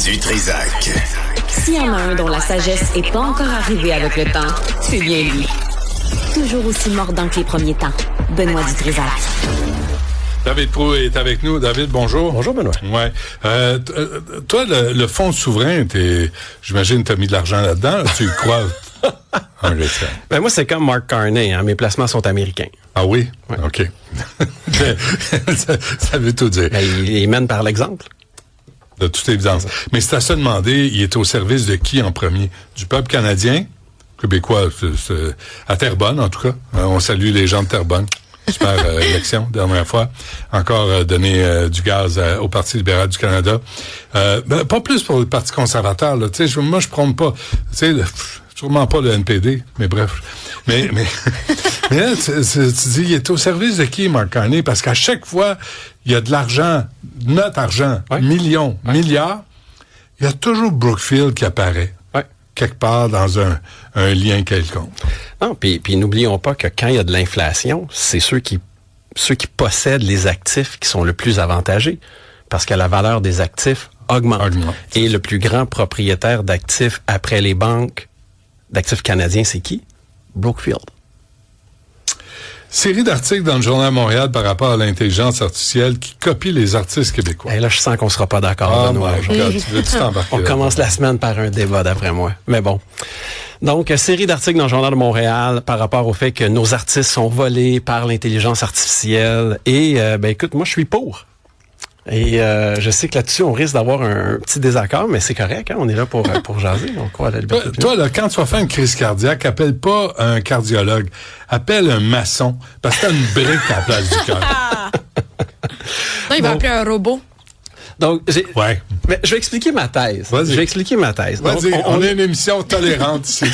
Du Trizac. S'il y en a un dont la sagesse n'est pas encore arrivée avec le temps, c'est bien lui. Toujours aussi mordant que les premiers temps. Benoît Du Trizac. David Proulx est avec nous. David, bonjour. Bonjour, Benoît. Ouais. Toi, le fonds souverain, j'imagine que tu as mis de l'argent là-dedans. Tu y crois? Ben moi, c'est comme Mark Carney. Mes placements sont américains. Ah oui? Ouais. OK. ça veut tout dire. Ben, il mène par l'exemple. De toute évidence. Mais c'est à se demander, il est au service de qui en premier? Du peuple canadien? Québécois, à Terrebonne, en tout cas. On salue les gens de Terrebonne. Super élection, dernière fois. Encore donné du gaz au Parti libéral du Canada. Pas plus pour le Parti conservateur. Là. Moi, je prône pas. Sûrement pas le NPD, mais bref. Mais là, tu dis, il est au service de qui, Mark Carney? Parce qu'à chaque fois, il y a de l'argent, notre argent, millions, milliards, il y a toujours Brookfield qui apparaît. Quelque part dans un lien quelconque. Non, puis n'oublions pas que quand il y a de l'inflation, c'est ceux qui possèdent les actifs qui sont le plus avantagés, parce que la valeur des actifs augmente. Et le plus grand propriétaire d'actifs après les banques d'actifs canadiens, c'est qui? Brookfield. Série d'articles dans le Journal de Montréal par rapport à l'intelligence artificielle qui copie les artistes québécois. Et là, je sens qu'on sera pas d'accord, Benoît. On commence la semaine par un débat, d'après moi. Mais bon. Donc, série d'articles dans le Journal de Montréal par rapport au fait que nos artistes sont volés par l'intelligence artificielle. Et, écoute, moi, je suis pour. Et je sais que là-dessus, on risque d'avoir un petit désaccord, mais c'est correct, hein? On est là pour jaser. On croit à la liberté. Toi, là, quand tu vas faire une crise cardiaque, appelle pas un cardiologue, appelle un maçon, parce que t'as une brique à la place du cœur. Non, il va appeler un robot. Donc, ouais. Mais je vais expliquer ma thèse. Vas-y. Je vais expliquer ma thèse. Vas-y, donc, on est une émission tolérante ici.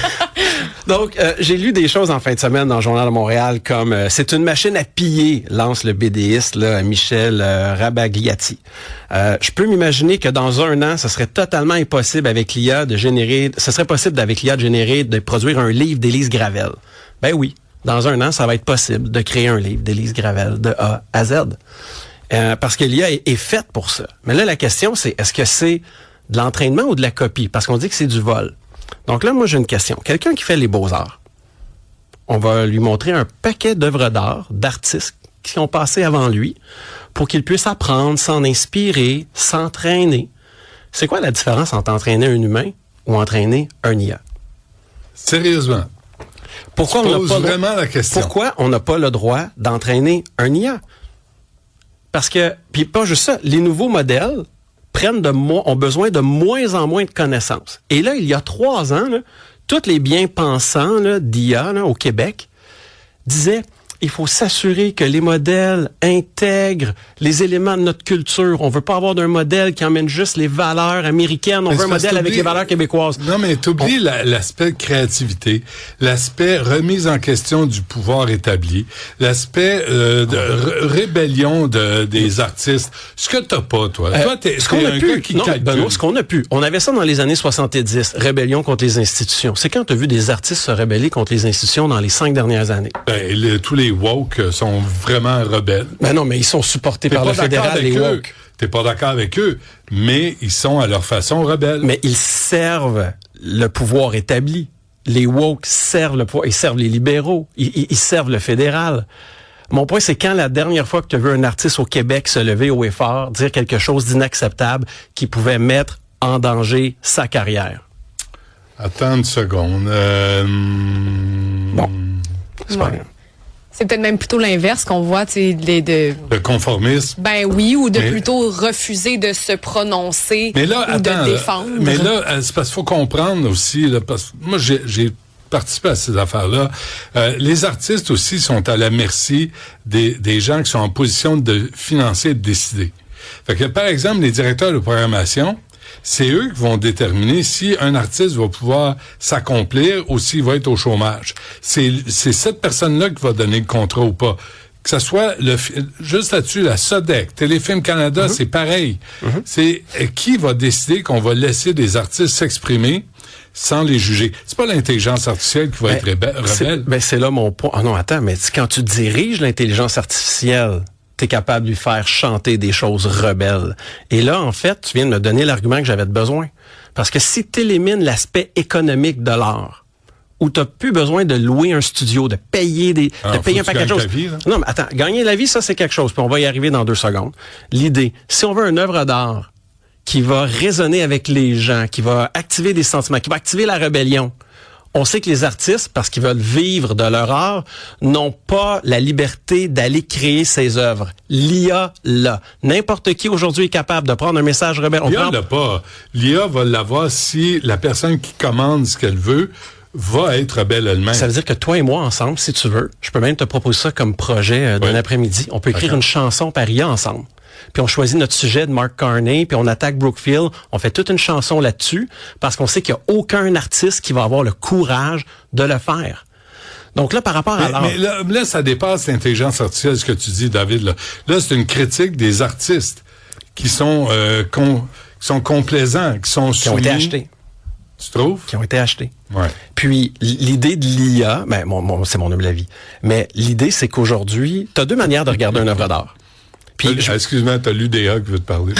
Donc, j'ai lu des choses en fin de semaine dans le Journal de Montréal comme c'est une machine à piller, lance le BDiste là, Michel Rabagliati. Je peux m'imaginer que dans un an, ce serait totalement impossible avec l'IA de générer, de produire un livre d'Élise Gravel. Ben oui, dans un an, ça va être possible de créer un livre d'Élise Gravel de A à Z. Parce que l'IA est faite pour ça. Mais là, la question, c'est est-ce que c'est de l'entraînement ou de la copie? Parce qu'on dit que c'est du vol. Donc là, moi, j'ai une question. Quelqu'un qui fait les beaux-arts, on va lui montrer un paquet d'œuvres d'art, d'artistes qui ont passé avant lui, pour qu'il puisse apprendre, s'en inspirer, s'entraîner. C'est quoi la différence entre entraîner un humain ou entraîner un IA? Sérieusement. Pourquoi tu on n'a poses pas vraiment la question. Pourquoi on n'a pas le droit d'entraîner un IA? Parce que, puis pas juste ça, les nouveaux modèles ont besoin de moins en moins de connaissances. Et là, il y a 3 ans, là, tous les bien-pensants d'IA au Québec disaient il faut s'assurer que les modèles intègrent les éléments de notre culture. On veut pas avoir d'un modèle qui emmène juste les valeurs américaines. On veut un modèle avec les valeurs québécoises. Non, mais t'oublies l'aspect créativité, l'aspect remise en question du pouvoir établi, l'aspect de rébellion des artistes. Ce que t'as pas, toi. Toi, t'es un gars qui calcule. Benoît, ce qu'on a pu. On avait ça dans les années 70, rébellion contre les institutions. C'est quand t'as vu des artistes se rebeller contre les institutions dans les 5 dernières années? Tous les woke sont vraiment rebelles. Ben non, mais ils sont supportés par le fédéral, les woke. T'es pas d'accord avec eux, mais ils sont à leur façon rebelles. Mais ils servent le pouvoir établi. Les woke servent le pouvoir, ils servent les libéraux, ils servent le fédéral. Mon point, c'est quand la dernière fois que tu as vu un artiste au Québec se lever haut et fort, dire quelque chose d'inacceptable qui pouvait mettre en danger sa carrière? Attends une seconde. Bon, c'est pas grave. C'est peut-être même plutôt l'inverse qu'on voit, tu sais, le conformisme. Ben oui, ou de plutôt refuser de se prononcer ou de défendre. Mais là, c'est parce qu'il faut comprendre aussi, là, parce que moi, j'ai participé à ces affaires-là. Les artistes aussi sont à la merci des gens qui sont en position de financer et de décider. Fait que, par exemple, les directeurs de programmation, c'est eux qui vont déterminer si un artiste va pouvoir s'accomplir ou s'il va être au chômage. C'est cette personne-là qui va donner le contrat ou pas. Que ce soit juste là-dessus, la SODEC, Téléfilm Canada, c'est pareil. C'est qui va décider qu'on va laisser des artistes s'exprimer sans les juger. C'est pas l'intelligence artificielle qui va être rebelle. C'est là mon point. Ah non, attends, mais quand tu diriges l'intelligence artificielle, tu es capable de lui faire chanter des choses rebelles. Et là, en fait, tu viens de me donner l'argument que j'avais besoin. Parce que si tu élimines l'aspect économique de l'art, où tu n'as plus besoin de louer un studio, de payer un paquet de choses. Non, mais attends, gagner la vie, ça, c'est quelque chose. Puis on va y arriver dans 2 secondes. L'idée, si on veut une œuvre d'art qui va résonner avec les gens, qui va activer des sentiments, qui va activer la rébellion, on sait que les artistes, parce qu'ils veulent vivre de leur art, n'ont pas la liberté d'aller créer ces œuvres. L'IA, là. N'importe qui aujourd'hui est capable de prendre un message rebelle. L'IA l'a pas. L'IA va l'avoir si la personne qui commande ce qu'elle veut va être belle elle-même. Ça veut dire que toi et moi, ensemble, si tu veux, je peux même te proposer ça comme projet d'un après-midi. On peut écrire une chanson par IA ensemble. Puis on choisit notre sujet de Mark Carney, puis on attaque Brookfield. On fait toute une chanson là-dessus parce qu'on sait qu'il n'y a aucun artiste qui va avoir le courage de le faire. Donc là, par rapport à l'art... Mais là, ça dépasse l'intelligence artificielle, ce que tu dis, David. Là, c'est une critique des artistes qui sont complaisants, qui sont soumis... Qui ont été achetés. Tu trouves? Qui ont été achetés. Ouais. Puis, l'idée de l'IA, c'est mon humble avis, mais l'idée, c'est qu'aujourd'hui, tu as 2 manières de regarder une œuvre d'art. Puis, excuse-moi, t'as lu DA qui veut te parler.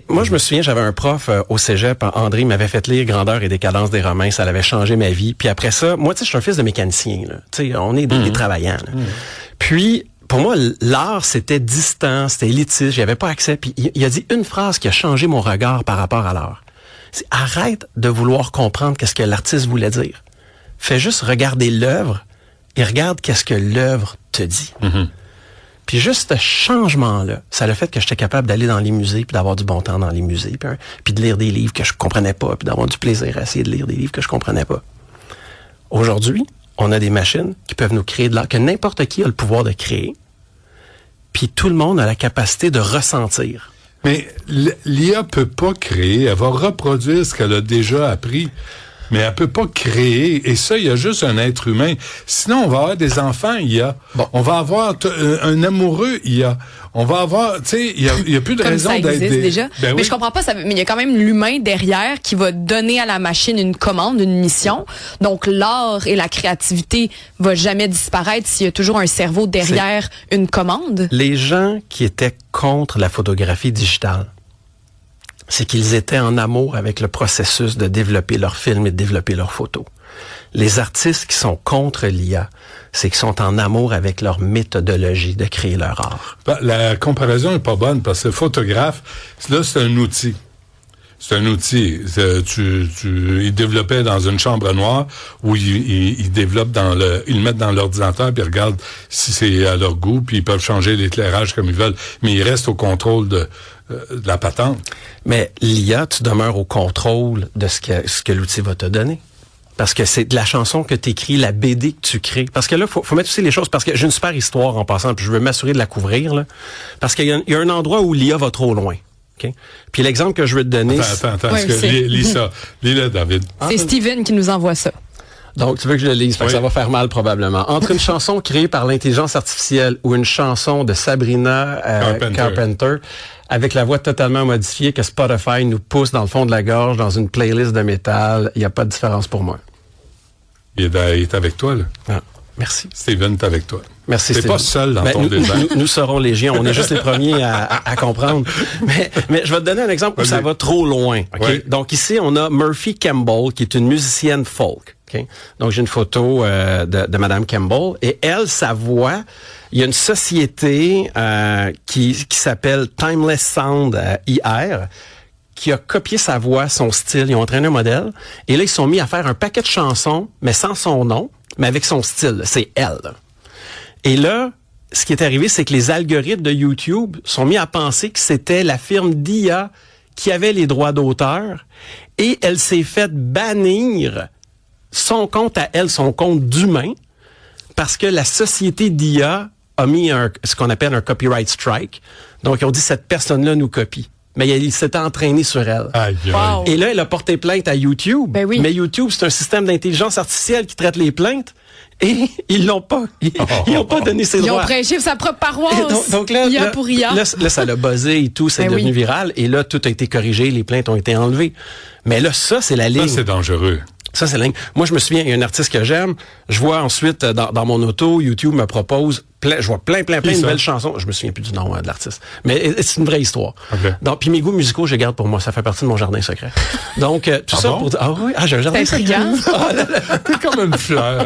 Moi, je me souviens, j'avais un prof au cégep, André, m'avait fait lire Grandeur et décadence des Romains, ça l'avait changé ma vie. Puis après ça, moi, tu sais, je suis un fils de mécanicien, là. Tu sais, on est des travaillants, là. Puis, pour moi, l'art, c'était distant, c'était élitiste, j'y avais pas accès. Puis, il a dit une phrase qui a changé mon regard par rapport à l'art. C'est arrête de vouloir comprendre qu'est-ce que l'artiste voulait dire. Fais juste regarder l'œuvre et regarde qu'est-ce que l'œuvre te dit. Puis juste ce changement-là, ça a le fait que j'étais capable d'aller dans les musées, puis d'avoir du bon temps dans les musées, puis de lire des livres que je comprenais pas, puis d'avoir du plaisir à essayer de lire des livres que je comprenais pas. Aujourd'hui, on a des machines qui peuvent nous créer de l'art, que n'importe qui a le pouvoir de créer, puis tout le monde a la capacité de ressentir. Mais l'IA peut pas créer, elle va reproduire ce qu'elle a déjà appris. Mais elle peut pas créer. Et ça, il y a juste un être humain. Sinon, on va avoir des enfants IA. Bon. On va avoir un amoureux IA. On va avoir, tu sais, il y a plus de raison d'être... Comme ça existe déjà. Ben mais je comprends pas, mais il y a quand même l'humain derrière qui va donner à la machine une commande, une mission. Donc, l'art et la créativité va jamais disparaître s'il y a toujours un cerveau derrière une commande. Les gens qui étaient contre la photographie digitale, c'est qu'ils étaient en amour avec le processus de développer leurs films et de développer leurs photos. Les artistes qui sont contre l'IA, c'est qu'ils sont en amour avec leur méthodologie de créer leur art. La comparaison est pas bonne parce que le photographe, là, c'est un outil. C'est un outil. Ils développaient dans une chambre noire où ils développent ils le mettent dans l'ordinateur puis ils regardent si c'est à leur goût puis ils peuvent changer l'éclairage comme ils veulent. Mais ils restent au contrôle de la patente. Mais l'IA, tu demeures au contrôle de ce que l'outil va te donner. Parce que c'est de la chanson que tu écris, la BD que tu crées. Parce que là, faut mettre aussi les choses, parce que j'ai une super histoire en passant, puis je veux m'assurer de la couvrir, là. Parce qu'il y a un endroit où l'IA va trop loin. Okay? Puis l'exemple que je veux te donner... Attends, lis ça. Lis-le, David. C'est Steven qui nous envoie ça. Donc, tu veux que je le lise, parce que ça va faire mal probablement. Entre une chanson créée par l'intelligence artificielle ou une chanson de Sabrina Carpenter, avec la voix totalement modifiée que Spotify nous pousse dans le fond de la gorge, dans une playlist de métal, il n'y a pas de différence pour moi. Il est avec toi, là. Ah, merci. Steven est avec toi. Merci, T'es Steven. pas seul dans ton désert. Nous serons légion. On est juste les premiers à comprendre. Mais je vais te donner un exemple où ça va trop loin. Okay? Ouais. Donc ici, on a Murphy Campbell, qui est une musicienne folk. Okay? Donc j'ai une photo de Madame Campbell. Et elle, sa voix, il y a une société qui s'appelle Timeless Sound IR, qui a copié sa voix, son style. Ils ont entraîné un modèle. Et là, ils se sont mis à faire un paquet de chansons, mais sans son nom, mais avec son style. C'est elle. Et là, ce qui est arrivé, c'est que les algorithmes de YouTube sont mis à penser que c'était la firme d'IA qui avait les droits d'auteur et elle s'est faite bannir son compte à elle, son compte d'humain, parce que la société d'IA a mis ce qu'on appelle un copyright strike. Donc, ils ont dit, cette personne-là nous copie. Mais il s'était entraîné sur elle. Wow. Et là, elle a porté plainte à YouTube. Ben oui. Mais YouTube, c'est un système d'intelligence artificielle qui traite les plaintes. Et ils l'ont pas. Ils n'ont pas donné ses droits. Ils ont prêché sa propre paroisse. Donc là, IA pour IA. Là, ça l'a buzzé et tout, c'est devenu viral. Et là, tout a été corrigé, les plaintes ont été enlevées. Mais là, ça, c'est la ligne. Ça, c'est dangereux. Ça, c'est dingue. Moi, je me souviens, il y a un artiste que j'aime. Je vois ensuite, dans mon auto, YouTube me propose je vois plein de nouvelles chansons. Je me souviens plus du nom de l'artiste. Mais c'est une vraie histoire. Okay. Donc, puis mes goûts musicaux, je les garde pour moi. Ça fait partie de mon jardin secret. Donc, tout ça pour... Ah oui, j'ai un jardin secret. T'es comme une fleur.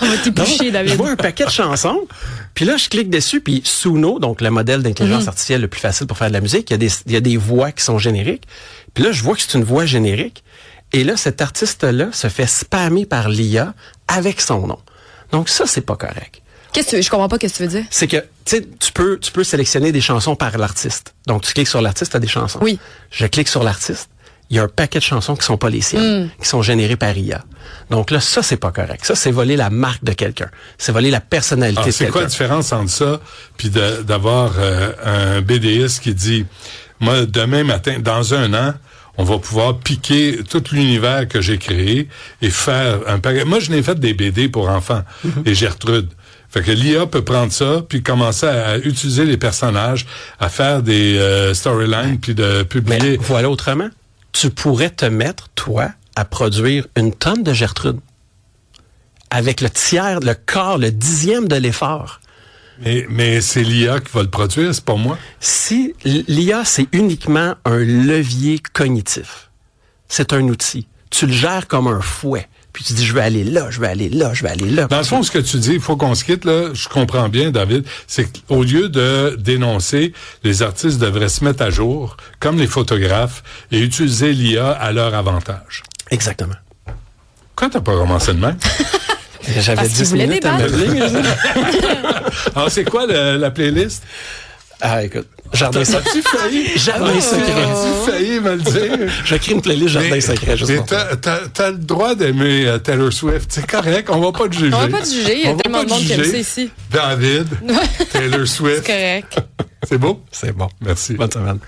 On va t'éplucher, David. Je vois un paquet de chansons. Puis là, je clique dessus. Puis Suno, donc le modèle d'intelligence artificielle le plus facile pour faire de la musique, il y a des voix qui sont génériques. Puis là, je vois que c'est une voix générique. Et là, cet artiste-là se fait spammer par l'IA avec son nom. Donc ça, c'est pas correct. Je comprends pas ce que tu veux dire. C'est que, tu peux sélectionner des chansons par l'artiste. Donc, tu cliques sur l'artiste, tu as des chansons. Oui. Je clique sur l'artiste, il y a un paquet de chansons qui sont pas les siennes, qui sont générées par IA. Donc là, ça, c'est pas correct. Ça, c'est voler la marque de quelqu'un. C'est voler la personnalité de quelqu'un. C'est quoi la différence entre ça puis d'avoir un BDiste qui dit, moi, demain matin, dans 1 an, on va pouvoir piquer tout l'univers que j'ai créé et faire un paquet. Moi, je n'ai fait des BD pour enfants et Gertrude. Fait que l'IA peut prendre ça puis commencer à utiliser les personnages, à faire des storylines puis de publier. Mais voilà autrement. Tu pourrais te mettre, toi, à produire une tonne de Gertrude avec le tiers, le quart, le 10e de l'effort. Mais c'est l'IA qui va le produire, c'est pas moi. Si l'IA, c'est uniquement un levier cognitif. C'est un outil. Tu le gères comme un fouet. Puis tu dis, je vais aller là, je vais aller là, je vais aller là. Dans le fond, ce que tu dis, il faut qu'on se quitte, là, je comprends bien, David, c'est qu'au lieu de dénoncer, les artistes devraient se mettre à jour, comme les photographes, et utiliser l'IA à leur avantage. Exactement. Pourquoi t'as pas commencé de même? J'avais 10 minutes à meubler. Alors, c'est quoi la playlist? Ah, écoute, Jardin secret. Jardin secret. T'as-tu failli me le dire? J'écris une playlist Jardin secret, juste pour ça. T'as le droit d'aimer Taylor Swift. C'est correct, on va pas te juger. On va pas te juger, il y a tellement de monde qui aime ça ici. David, Taylor Swift. C'est correct. C'est beau? C'est bon. Merci. Bonne semaine.